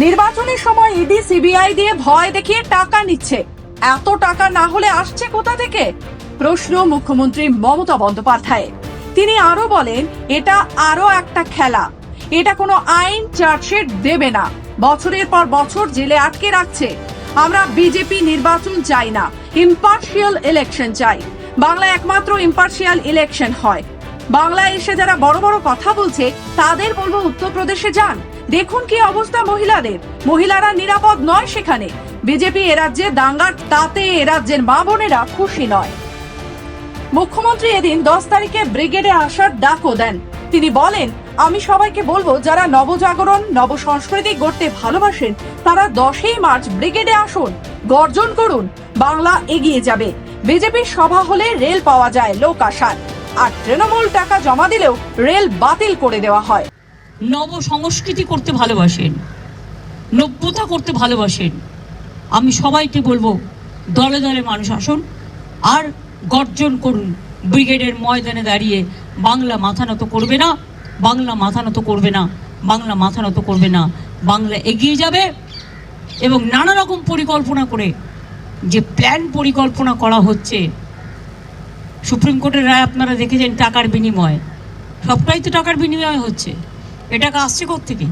নির্বাচনের সময় ED CBI দিয়ে ভয় দেখিয়ে টাকা নিচ্ছে। এত টাকা না হলে আসছে কোথা থেকে? প্রশ্ন মুখ্যমন্ত্রী মমতা বন্দ্যোপাধ্যায়। তিনি আরো বলেন, এটা আরো একটা খেলা। এটা কোনো আইন চার্জশিট দেবে না, বছরের পর বছর জেলে আটকে রাখছে। আমরা বিজেপি নির্বাচন চাই না, ইম্পার্শিয়াল ইলেকশন চাই। বাংলায় একমাত্র ইম্পার্শিয়াল ইলেকশন হয়। বাংলায় এসে যারা বড় বড় কথা বলছে তাদের বলবো উত্তরপ্রদেশে যান, দেখুন কি অবস্থা মহিলাদের। মহিলারা নিরাপদ নয় সেখানে। বিজেপি এ রাজ্যে দাঙ্গার, তাতে এ রাজ্যের মা বোনেরা খুশি নয়। মুখ্যমন্ত্রী এদিন 10 তারিখে ব্রিগেডে আসার ডাকও দেন। তিনি বলেন, আমি সবাইকে বলবো যারা নবজাগরণ, নব সংস্কৃতি গড়তে ভালোবাসেন তারা 10ই মার্চ ব্রিগেডে আসুন, গর্জন করুন, বাংলা এগিয়ে যাবে। বিজেপির সভা হলে রেল পাওয়া যায় লোক আসার, আর তৃণমূল টাকা জমা দিলেও রেল বাতিল করে দেওয়া হয়। নব সংস্কৃতি করতে ভালোবাসেন, নব্যতা করতে ভালোবাসেন, আমি সবাইকে বলবো দলে দলে মানুষ আসুন আর গর্জন করুন। ব্রিগেডের ময়দানে দাঁড়িয়ে বাংলা মাথা নত করবে না, বাংলা মাথা নত করবে না, বাংলা মাথা নত করবে না। বাংলা এগিয়ে যাবে। এবং নানা রকম পরিকল্পনা করে যে পরিকল্পনা করা হচ্ছে, সুপ্রিম কোর্টের রায় আপনারা দেখেছেন, টাকার বিনিময়, সবটাই তো টাকার বিনিময় হচ্ছে। এ টাকা আসছে কোত্থেকে?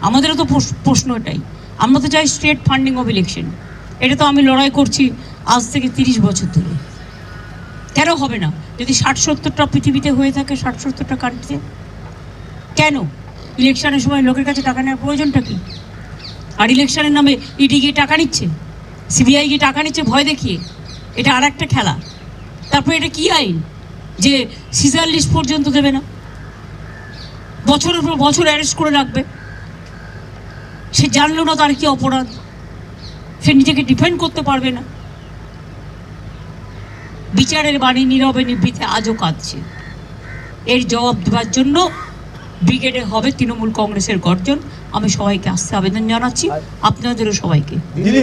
আমাদেরও তো প্রশ্ন এটাই। আমরা তো চাই স্টেট ফান্ডিং অফ ইলেকশন। এটা তো আমি লড়াই করছি আজ থেকে 30 বছর ধরে। কেন হবে না? যদি 60-70টা পৃথিবীতে হয়ে থাকে, 60-70টা কান্ট্রিতে, কেন ইলেকশনের সময় লোকের কাছে টাকা নেওয়ার প্রয়োজনটা কি? আর ইলেকশনের নামে ইডি গিয়ে টাকা নিচ্ছে, সিবিআই গিয়ে টাকা নিচ্ছে ভয় দেখিয়ে। এটা আর একটা খেলা। তারপরে এটা কি আইন যে সিজার লিস্ট পর্যন্ত দেবে না, বছরের পর বছর অ্যারেস্ট করে রাখবে? সে জানলো না তার কি অপরাধ, সে নিজেকে ডিফেন্ড করতে পারবে না। বিচারের বাণী নীরবে নিভৃতে আজও কাঁদছে। এর জবাব দেওয়ার জন্য ব্রিগেডে হবে তৃণমূল কংগ্রেসের গর্জন। আমি সবাইকে আসতে আবেদন জানাচ্ছি, আপনাদেরও সবাইকে।